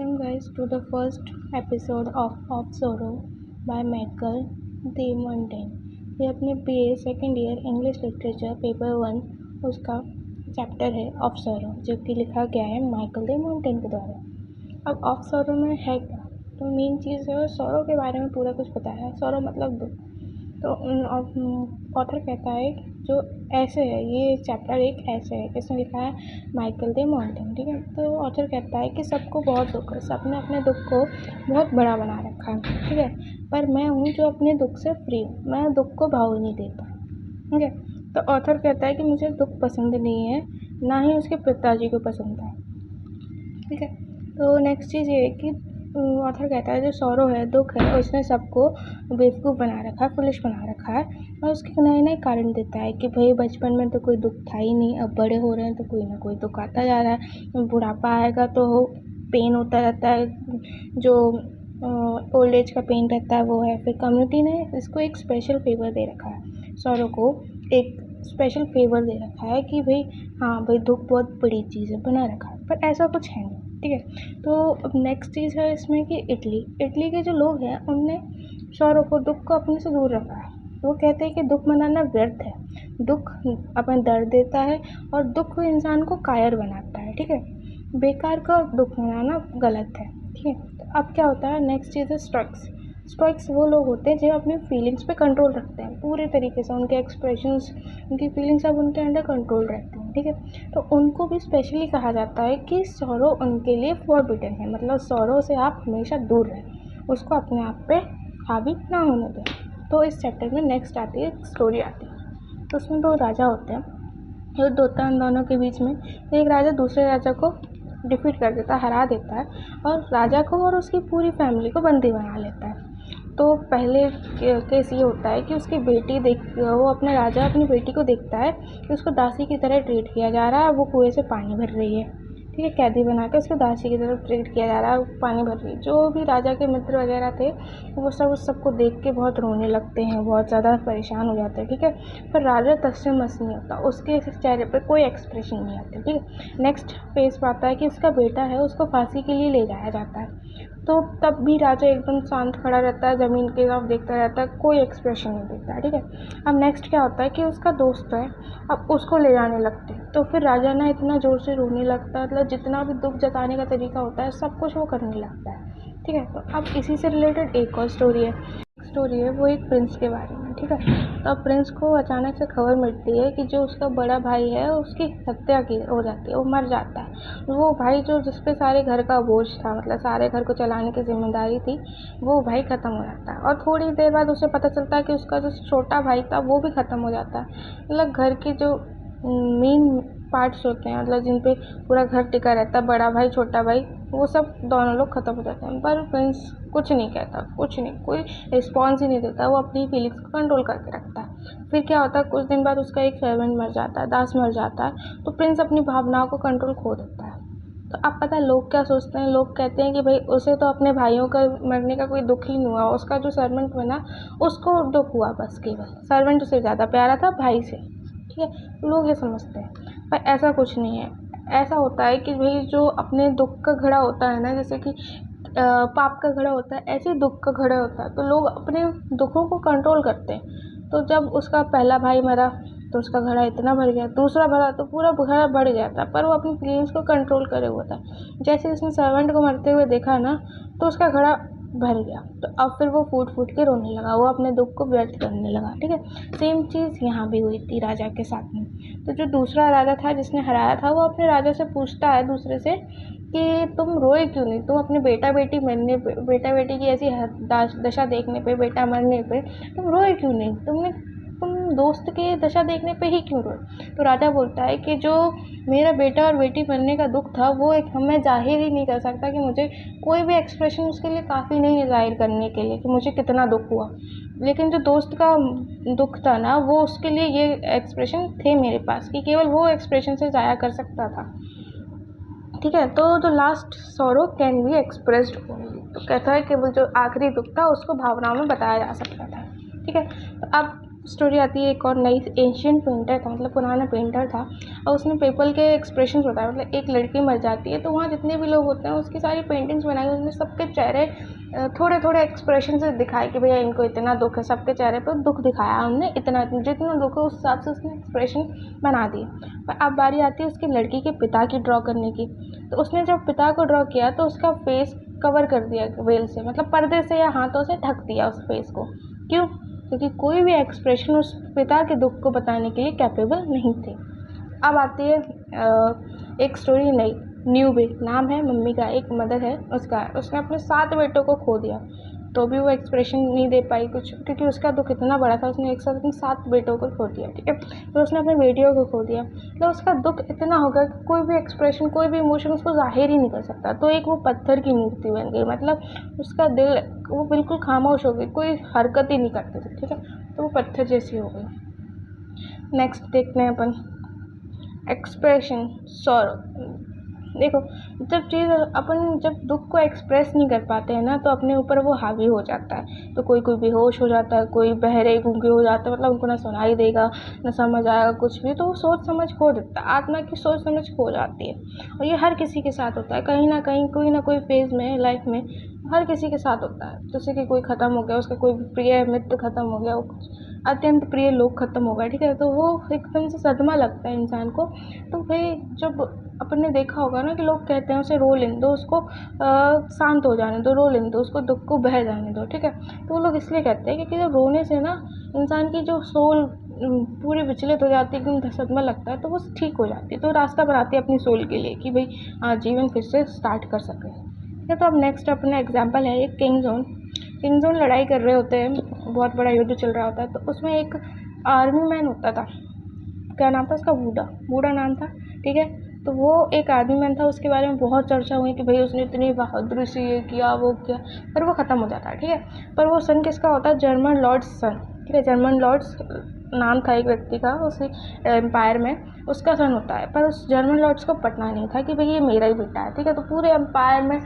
welcome guys to the first episode of Sorrow by Michael De Montaigne। ये अपने BA second year English literature paper 1 उसका chapter है of sorrow, जो कि लिखा गया है माइकल डे मोंटेन के द्वारा। अब ऑफ सॉरो में है क्या, तो मेन चीज़ है सॉरो के बारे में पूरा कुछ बताया है। सॉरो मतलब दुख। तो ऑथर कहता है जो ऐसे है, ये चैप्टर एक ऐसे है, इसमें लिखा है माइकल डे मोंटेन, ठीक है। तो ऑथर कहता है कि सबको बहुत दुख है, सबने अपने दुख को बहुत बड़ा बना रखा है, ठीक है। पर मैं हूँ जो अपने दुख से फ्री हूँ, मैं दुख को भाव नहीं देता, ठीक है। तो ऑथर कहता है कि मुझे दुख पसंद नहीं है, ना ही उसके पिताजी को पसंद है, ठीक है। तो नेक्स्ट चीज़ ये है कि ऑथर कहता है जो सॉरो है, दुख है, उसने सबको बेवकूफ़ बना रखा है, फुलिश बना रखा है, और उसके नए नए कारण देता है कि भाई बचपन में तो कोई दुख था ही नहीं, अब बड़े हो रहे हैं तो कोई ना कोई दुख आता जा रहा है, बुढ़ापा आएगा तो पेन होता रहता है, जो ओल्ड एज का पेन रहता है वो है। फिर कम्युनिटी ने इसको एक स्पेशल फेवर दे रखा है, सॉरो को एक स्पेशल फेवर दे रखा है कि भाई हाँ भाई दुख बहुत बड़ी चीज़ है, बना रखा है, पर ऐसा कुछ है नहीं, ठीक है। तो अब नेक्स्ट चीज़ है इसमें कि इटली के जो लोग हैं उनने सॉरो को, दुख को अपने से दूर रखा है। वो कहते हैं कि दुख मनाना व्यर्थ है, दुख अपना दर्द देता है और दुख इंसान को कायर बनाता है, ठीक है। बेकार का दुख मनाना गलत है, ठीक है। तो अब क्या होता है, नेक्स्ट चीज़ है स्टोइक्स वो लोग होते हैं जो अपनी फीलिंग्स पे कंट्रोल रखते हैं पूरे तरीके से, उनके एक्सप्रेशंस, उनकी फीलिंग्स सब उनके अंडर कंट्रोल रहती हैं, ठीक है। तो उनको भी स्पेशली कहा जाता है कि सॉरो उनके लिए फॉरबिडन है, मतलब सॉरो से आप हमेशा दूर रहें, उसको अपने आप पे हावी ना होने दें। तो इस चैप्टर में नेक्स्ट आती है स्टोरी आती है। तो उसमें दो राजा होते हैं, युद्ध होता है उन दोनों के बीच में। एक राजा दूसरे राजा को डिफीट कर देता है, हरा देता है, और राजा को और उसकी पूरी फैमिली को बंदी बना लेता है। तो पहले केस ये होता है कि उसकी बेटी वो अपने राजा अपनी बेटी को देखता है कि उसको दासी की तरह ट्रीट किया जा रहा है, वो कुएं से पानी भर रही है, ठीक है। कैदी बना के उसको दासी की तरह ट्रीट किया जा रहा है, पानी भर रही है। जो भी राजा के मित्र वगैरह थे वो सब उस सबको देख के बहुत रोने लगते हैं, बहुत ज़्यादा परेशान हो जाते हैं, ठीक है। पर राजा तस से मस नहीं होता, उसके चेहरे पर कोई एक्सप्रेशन नहीं आता, ठीक है। नेक्स्ट फेस पर आता है कि उसका बेटा है, उसको फांसी के लिए ले जाया जाता है। तो तब भी राजा एकदम शांत खड़ा रहता है, ज़मीन की तरफ देखता रहता है, कोई एक्सप्रेशन नहीं देता है, ठीक है। अब नेक्स्ट क्या होता है कि उसका दोस्त है, अब उसको ले जाने लगते हैं। तो फिर राजा ना इतना ज़ोर से रोने लगता है, मतलब जितना भी दुख जताने का तरीका होता है सब कुछ वो करने लगता है, ठीक है। तो अब इसी से रिलेटेड एक और स्टोरी है वो एक प्रिंस के बारे में, ठीक है। तो अब प्रिंस को अचानक से खबर मिलती है कि जो उसका बड़ा भाई है उसकी हत्या की हो जाती है, वो मर जाता है। वो भाई जो जिस पे सारे घर का बोझ था, मतलब सारे घर को चलाने की जिम्मेदारी थी, वो भाई ख़त्म हो जाता है। और थोड़ी देर बाद उसे पता चलता है कि उसका जो छोटा भाई था वो भी ख़त्म हो जाता है। मतलब घर की जो मेन पार्ट्स होते हैं, मतलब जिन पे पूरा घर टिका रहता है, बड़ा भाई छोटा भाई, वो सब दोनों लोग ख़त्म हो जाते हैं। पर प्रिंस कुछ नहीं कहता, कुछ नहीं, कोई रिस्पॉन्स ही नहीं देता, वो अपनी फीलिंग्स को कंट्रोल करके रखता है। फिर क्या होता है, कुछ दिन बाद उसका एक सर्वेंट मर जाता है, दास मर जाता है। तो प्रिंस अपनी भावनाओं को कंट्रोल खो देता है। तो अब पता है लोग क्या सोचते हैं, लोग कहते हैं कि भाई उसे तो अपने भाइयों का मरने का कोई दुख ही नहीं हुआ, उसका जो सर्वेंट बना उसको दुख हुआ, बस केवल सर्वेंट उसे ज़्यादा प्यारा था भाई से, ठीक है। लोग ये समझते हैं, पर ऐसा कुछ नहीं है। ऐसा होता है कि भाई जो अपने दुख का घड़ा होता है ना, जैसे कि पाप का घड़ा होता है, ऐसे दुख का घड़ा होता है, तो लोग अपने दुखों को कंट्रोल करते हैं। तो जब उसका पहला भाई मरा तो उसका घड़ा इतना भर गया, दूसरा भरा तो पूरा घड़ा बढ़ गया था, पर वो अपनी फीलिंग्स को कंट्रोल करे हुआ था। जैसे उसने सर्वेंट को मरते हुए देखा ना, तो उसका घड़ा भर गया, तो अब फिर वो फूट फूट के रोने लगा, वो अपने दुख को व्यक्त करने लगा, ठीक है। सेम चीज़ यहाँ भी हुई थी राजा के साथ में। तो जो दूसरा राजा था जिसने हराया था, वो अपने राजा से पूछता है दूसरे से कि तुम रोए क्यों नहीं, तुम अपने बेटा बेटी मरने पे, बेटा बेटी की ऐसी दशा देखने पे, बेटा मरने पे तुम रोए क्यों नहीं, तुम दोस्त के दशा देखने पे ही क्यों रोए। तो राजा बोलता है कि जो मेरा बेटा और बेटी मरने का दुख था वो एक मैं जाहिर ही नहीं कर सकता, कि मुझे कोई भी एक्सप्रेशन उसके लिए काफ़ी नहीं है जाहिर करने के लिए कि मुझे कितना दुख हुआ। लेकिन जो दोस्त का दुख था ना, वो उसके लिए ये एक्सप्रेशन थे मेरे पास, कि केवल वो एक्सप्रेशन से जाया कर सकता था, ठीक है। तो जो last sorrow can be expressed only, तो कहता है कि वो जो आखिरी दुख था उसको भावनाओं में बताया जा सकता था, ठीक है। तो अब स्टोरी आती है एक और नई। एंशियंट पेंटर था, मतलब पुराना पेंटर था, और उसने पीपल के एक्सप्रेशंस बताए। मतलब एक लड़की मर जाती है तो वहाँ जितने भी लोग होते हैं उसकी सारी पेंटिंग्स बनाई, उसने सबके चेहरे थोड़े थोड़े एक्सप्रेशन से दिखाए कि भैया इनको इतना दुख है, सबके चेहरे पर दुख दिखाया हमने, इतना जितना दुख है उस हिसाब से उसने एक्सप्रेशन बना दिए। पर अब बारी आती है उसकी लड़की के पिता की ड्रॉ करने की। तो उसने जब पिता को ड्रॉ किया तो उसका फेस कवर कर दिया वेल से, मतलब पर्दे से या हाथों से ढक दिया उस फेस को। क्यों? क्योंकि कोई भी एक्सप्रेशन उस पिता के दुख को बताने के लिए कैपेबल नहीं थे। अब आती है एक स्टोरी नई। न्यू बे नाम है मम्मी का, एक मदर है उसका, उसने अपने 7 बेटों को खो दिया तो भी वो एक्सप्रेशन नहीं दे पाई कुछ, क्योंकि उसका दुख इतना बड़ा था, उसने एक साथ अपने 7 बेटों को खो दिया। ठीक है, तो उसने अपने बेटियों को खो दिया, तो उसका दुख इतना हो गया कि कोई भी एक्सप्रेशन, कोई भी इमोशन उसको जाहिर ही नहीं कर सकता। तो एक वो पत्थर की मूर्ति बन गई, मतलब उसका दिल वो बिल्कुल खामोश हो गई, कोई हरकत ही नहीं करती थी। ठीक है, तो वो पत्थर जैसी हो गई। नेक्स्ट देखते हैं अपन एक्सप्रेशन सॉरो। देखो, जब दुख को एक्सप्रेस नहीं कर पाते हैं ना तो अपने ऊपर वो हावी हो जाता है। तो कोई कोई बेहोश हो जाता है, कोई बहरे गूंगे हो जाता है, मतलब उनको ना सुनाई देगा ना समझ आएगा कुछ भी, तो वो सोच समझ खो देता है, आत्मा की सोच समझ खो जाती है। और ये हर किसी के साथ होता है, कहीं ना कहीं कोई ना कोई फेज में लाइफ में हर किसी के साथ होता है। जैसे कि कोई ख़त्म हो गया, उसका कोई प्रिय मित्र ख़त्म हो गया, वो अत्यंत प्रिय लोग ख़त्म हो गए। ठीक है, तो वो एकदम से सदमा लगता है इंसान को। तो भाई जब अपन ने देखा होगा ना कि लोग कहते हैं उसे रो लेने दो, उसको शांत हो जाने दो, रो लेने दो, उसको दुख को बह जाने दो। ठीक है, तो वो लोग इसलिए कहते हैं क्योंकि जब रोने से ना इंसान की जो सोल पूरी विचलित हो जाती है, एकदम सदमा लगता है, तो वो ठीक हो जाती है, तो रास्ता बनाती है अपनी सोल के लिए कि भाई जीवन फिर से स्टार्ट कर सके। ठीक है, तो अब नेक्स्ट अपना एग्जाम्पल है एक किंग जोन। किंग जोन लड़ाई कर रहे होते हैं, बहुत बड़ा युद्ध चल रहा होता है, तो उसमें एक आर्मी मैन होता था, क्या नाम था उसका? बूढ़ा, बूढ़ा नाम था। ठीक है, तो वो एक आर्मी मैन था, उसके बारे में बहुत चर्चा हुई कि भाई उसने इतनी बहादुरी से ये किया वो किया, पर वो ख़त्म हो जाता है। ठीक है, पर वो सन किसका होता है? जर्मन लॉर्ड्स सन। ठीक है, जर्मन लॉर्ड्स नाम था एक व्यक्ति का उसी एम्पायर में, उसका सन होता है। पर उस जर्मन लॉर्ड्स को पता नहीं था कि भाई ये मेरा ही बेटा है। ठीक है, तो पूरे एम्पायर में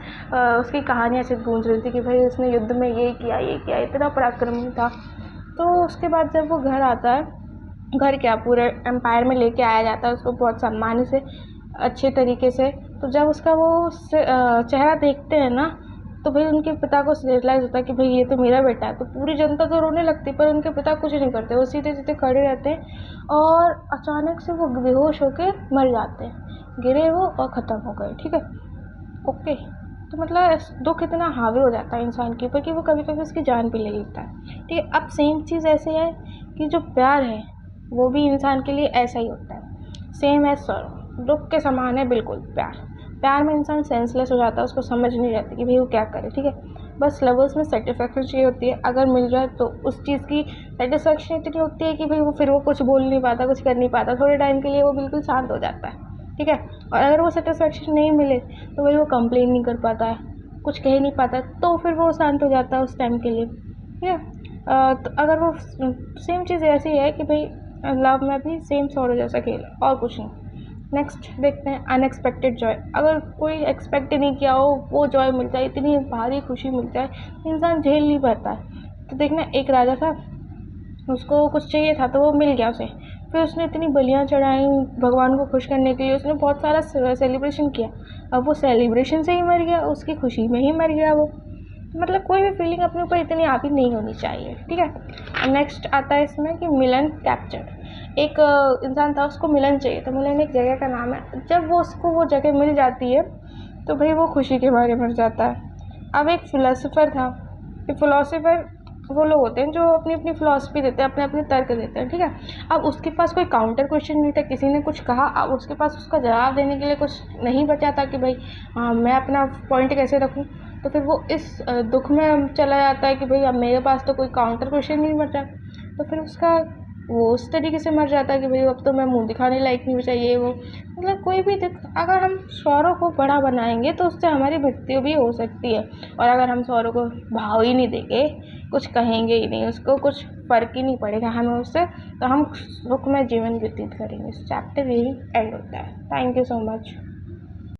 उसकी कहानियाँ ऐसे गूंज रही थी कि भाई उसने युद्ध में ये किया, इतना पराक्रमी था। तो उसके बाद जब वो घर आता है, घर क्या पूरे एम्पायर में लेके आया जाता है उसको बहुत सम्मान से, अच्छे तरीके से। तो जब उसका वो चेहरा देखते हैं ना, तो भाई उनके पिता को रियलाइज़ होता है कि भाई ये तो मेरा बेटा है। तो पूरी जनता तो रोने लगती है, पर उनके पिता कुछ नहीं करते, वो सीधे सीधे खड़े रहते हैं, और अचानक से वो बेहोश होके मर जाते हैं, गिरे वो और ख़त्म हो गए। ठीक है, ओके। तो मतलब दुख इतना हावी हो जाता है इंसान के ऊपर कि वो कभी कभी उसकी जान भी ले लेता है। ठीक है, अब सेम चीज़ ऐसे है कि जो प्यार है वो भी इंसान के लिए ऐसा ही होता है, सेम एज सॉरो, दुख के समान है बिल्कुल प्यार। प्यार में इंसान सेंसलेस हो जाता है, उसको समझ नहीं रहती कि भाई वो क्या करे। ठीक है, बस लवर्स में सेटिस्फेक्शन चाहिए होती है, अगर मिल जाए तो उस चीज़ की सेटिस्फेक्शन इतनी होती है कि भाई वो फिर वो कुछ बोल नहीं पाता, कुछ कर नहीं पाता, थोड़े टाइम के लिए वो बिल्कुल शांत हो जाता है। ठीक है, और अगर वो सेटिस्फेक्शन नहीं मिले तो भाई वो कंप्लेन नहीं कर पाता है, कुछ कह नहीं पाता, तो फिर वो शांत हो जाता है उस टाइम के लिए। ठीक है, तो अगर वो सेम चीज़ ऐसी है कि भाई लव में भी सेम सॉरो जैसा खेल है और कुछ नहीं। नेक्स्ट देखते हैं अनएक्सपेक्टेड जॉय। अगर कोई एक्सपेक्ट नहीं किया हो वो जॉय मिल जाए, इतनी भारी खुशी मिल जाए, इंसान झेल नहीं पाता है। तो देखना, एक राजा था, उसको कुछ चाहिए था तो वो मिल गया उसे, फिर उसने इतनी बलियाँ चढ़ाई भगवान को खुश करने के लिए, उसने बहुत सारा सेलिब्रेशन किया। अब वो सेलिब्रेशन से ही मर गया, उसकी खुशी में ही मर गया वो। मतलब कोई भी फीलिंग अपने ऊपर इतनी हावी नहीं होनी चाहिए। ठीक है, नेक्स्ट आता है इसमें कि मिलन कैप्चर। एक इंसान था, उसको मिलन चाहिए, तो मिलन एक जगह का नाम है। जब वो उसको वो जगह मिल जाती है तो भाई वो खुशी के मारे मर जाता है। अब एक फिलोसोफर था, फिलोसोफर वो लोग होते हैं जो अपनी अपनी फिलॉसफी देते हैं, अपने अपने तर्क देते हैं। ठीक है, अब उसके पास कोई काउंटर क्वेश्चन नहीं था, किसी ने कुछ कहा, अब उसके पास उसका जवाब देने के लिए कुछ नहीं बचा था कि भाई हाँ मैं अपना पॉइंट कैसे रखूं। तो फिर वो इस दुख में चला जाता है कि भाई अब मेरे पास तो कोई काउंटर क्वेश्चन नहीं बचा। तो फिर उसका वो उस तरीके से मर जाता है कि भाई अब तो मैं मुंह दिखाने लायक नहीं बचा, ये वो। मतलब कोई भी अगर हम सौरों को बड़ा बनाएंगे तो उससे हमारी मृत्यु भी हो सकती है, और अगर हम सौरों को भाव ही नहीं देंगे, कुछ कहेंगे ही नहीं, उसको कुछ फ़र्क ही नहीं पड़ेगा हमें उससे, तो हम सुख में जीवन व्यतीत करेंगे। चैप्टर यही एंड होता है। Thank you so much.